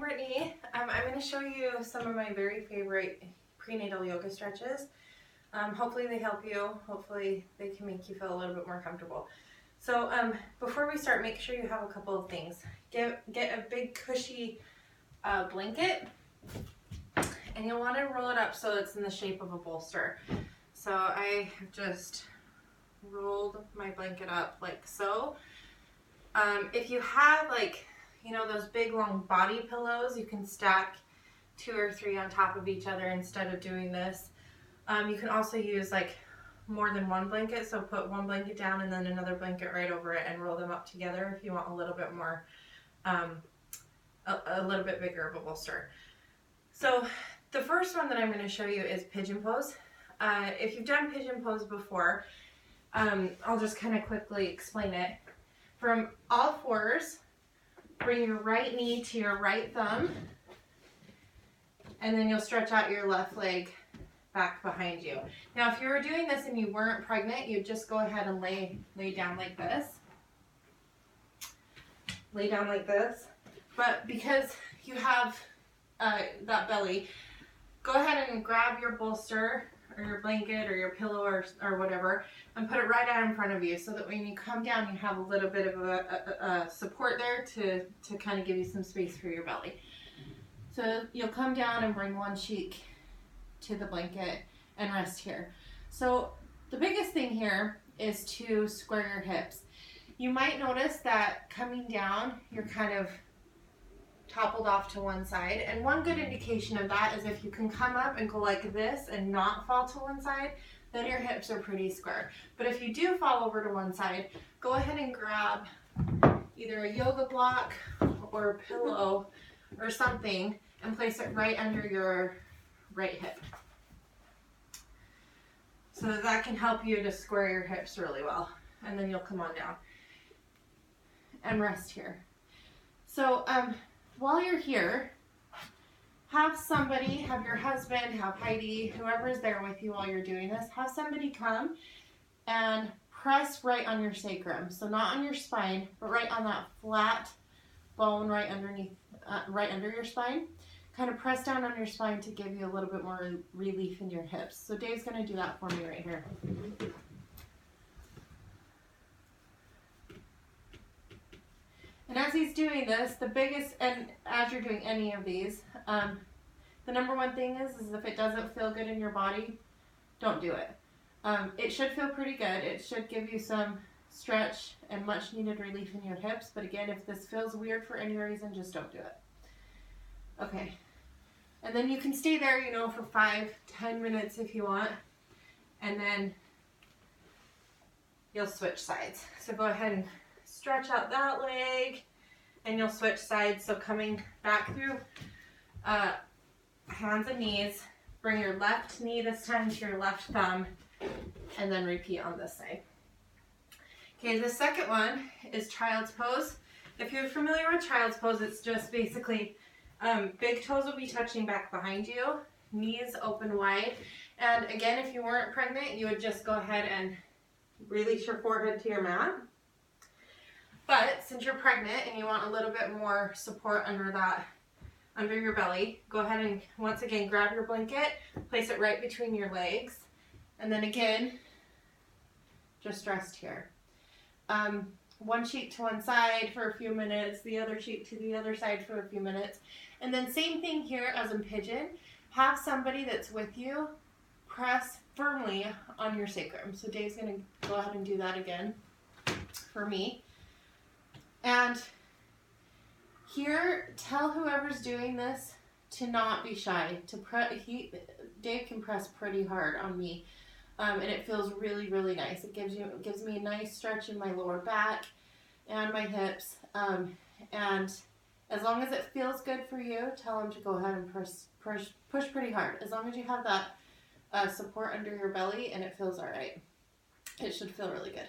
Brittany. I'm going to show you some of my very favorite prenatal yoga stretches. Hopefully they help you. Hopefully they can make you feel a little bit more comfortable. So before we start, make sure you have a couple of things. Get a big cushy blanket, and you'll want to roll it up so it's in the shape of a bolster. So I have just rolled my blanket up like so. If you have those big long body pillows, you can stack 2 or 3 on top of each other instead of doing this. You can also use more than one blanket, so put one blanket down and then another blanket right over it and roll them up together if you want a little bit more, a little bit bigger of a bolster. So the first one that I'm going to show you is pigeon pose. If you've done pigeon pose before, I'll just kind of quickly explain it. From all fours, bring your right knee to your right thumb, and then you'll stretch out your left leg back behind you. Now, if you were doing this and you weren't pregnant, you'd just go ahead and lay down like this. Lay down like this. But because you have that belly, go ahead and grab your bolster or your blanket or your pillow or whatever and put it right out in front of you so that when you come down, you have a little bit of a support there to kind of give you some space for your belly. So you'll come down and bring one cheek to the blanket and rest here. So the biggest thing here is to square your hips. You might notice that coming down, you're kind of toppled off to one side, and one good indication of that is if you can come up and go like this and not fall to one side, then your hips are pretty square. But if you do fall over to one side, go ahead and grab either a yoga block or a pillow or something and place it right under your right hip, so that can help you to square your hips really well. And then you'll come on down and rest here. So while you're here, have somebody, have your husband, have Heidi, whoever's there with you while you're doing this, have somebody come and press right on your sacrum. So not on your spine, but right on that flat bone right underneath, right under your spine. Kind of press down on your spine to give you a little bit more relief in your hips. So Dave's going to do that for me right here. And as he's doing this, the biggest, and as you're doing any of these, the number one thing is if it doesn't feel good in your body, don't do it. It should feel pretty good. It should give you some stretch and much needed relief in your hips. But again, if this feels weird for any reason, just don't do it. Okay. And then you can stay there, for 5-10 minutes if you want. And then you'll switch sides. So go ahead and stretch out that leg, and you'll switch sides. So coming back through hands and knees, bring your left knee this time to your left thumb, and then repeat on this side. Okay, the second one is child's pose. If you're familiar with child's pose, it's just basically big toes will be touching back behind you, knees open wide. And again, if you weren't pregnant, you would just go ahead and release your forehead to your mat. But since you're pregnant and you want a little bit more support under your belly, go ahead and once again grab your blanket, place it right between your legs, and then again, just rest here. One cheek to one side for a few minutes, the other cheek to the other side for a few minutes. And then same thing here as in pigeon. Have somebody that's with you press firmly on your sacrum. So Dave's going to go ahead and do that again for me. And here, tell whoever's doing this to not be shy. Dave can press pretty hard on me. And it feels really, really nice. It gives me a nice stretch in my lower back and my hips. And as long as it feels good for you, tell him to go ahead and push pretty hard. As long as you have that support under your belly and it feels all right, it should feel really good.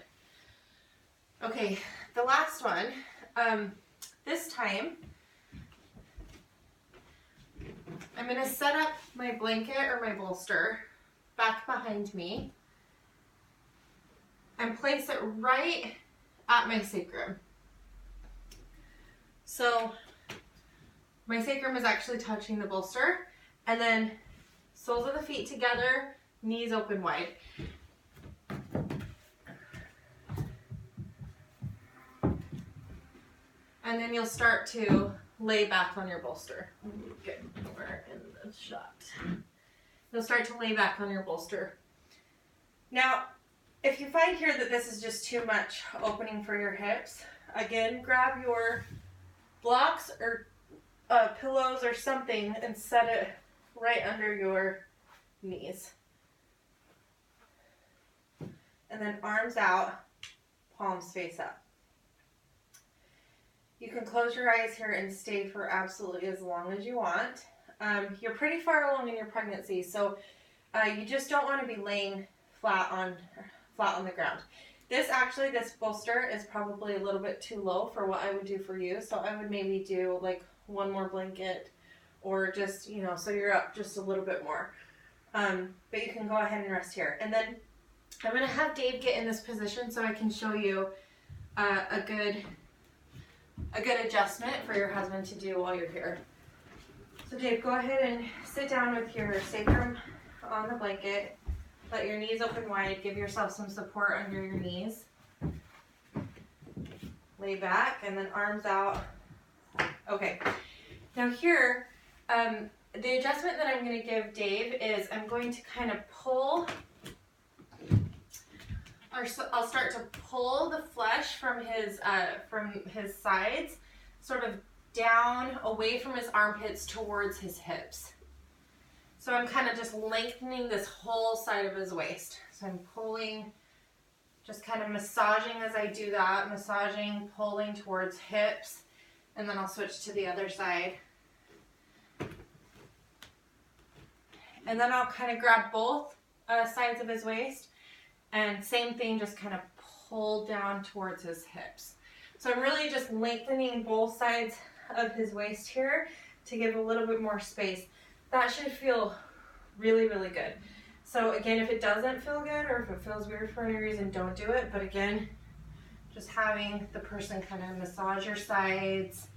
Okay, the last one. This time, I'm going to set up my blanket or my bolster back behind me and place it right at my sacrum. So My sacrum is actually touching the bolster, and then soles of the feet together, knees open wide. And then you'll start to lay back on your bolster. Get more in the shot. You'll start to lay back on your bolster. Now, if you find here that this is just too much opening for your hips, again, grab your blocks or pillows or something and set it right under your knees. And then arms out, palms face up. You can close your eyes here and stay for absolutely as long as you want. You're pretty far along in your pregnancy, so you just don't want to be laying flat on the ground. This bolster is probably a little bit too low for what I would do for you, so I would maybe do like one more blanket, or just, you know, so you're up just a little bit more. But you can go ahead and rest here. And then I'm going to have Dave get in this position so I can show you a good adjustment for your husband to do while you're here. So Dave, go ahead and sit down with your sacrum on the blanket. Let your knees open wide. Give yourself some support under your knees. Lay back and then arms out. Okay. Now here, the adjustment that I'm going to give Dave is I'm going to kind of pull, or I'll start to pull the flesh from his sides, sort of down away from his armpits towards his hips. So I'm kind of just lengthening this whole side of his waist. So I'm pulling, just kind of massaging as I do that, massaging, pulling towards hips, and then I'll switch to the other side. And then I'll kind of grab both sides of his waist, and same thing, just kind of pull down towards his hips. So I'm really just lengthening both sides of his waist here to give a little bit more space. That should feel really, really good. So again, if it doesn't feel good or if it feels weird for any reason, don't do it. But again, just having the person kind of massage your sides,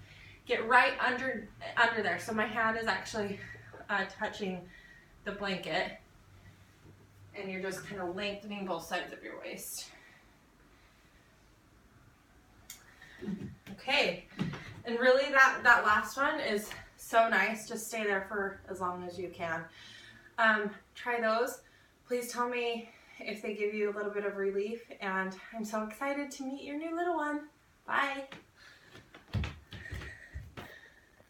get right under there. So my hand is actually touching the blanket, and you're just kind of lengthening both sides of your waist. Okay, and really that last one is so nice. Just stay there for as long as you can. Try those. Please tell me if they give you a little bit of relief, and I'm so excited to meet your new little one. Bye.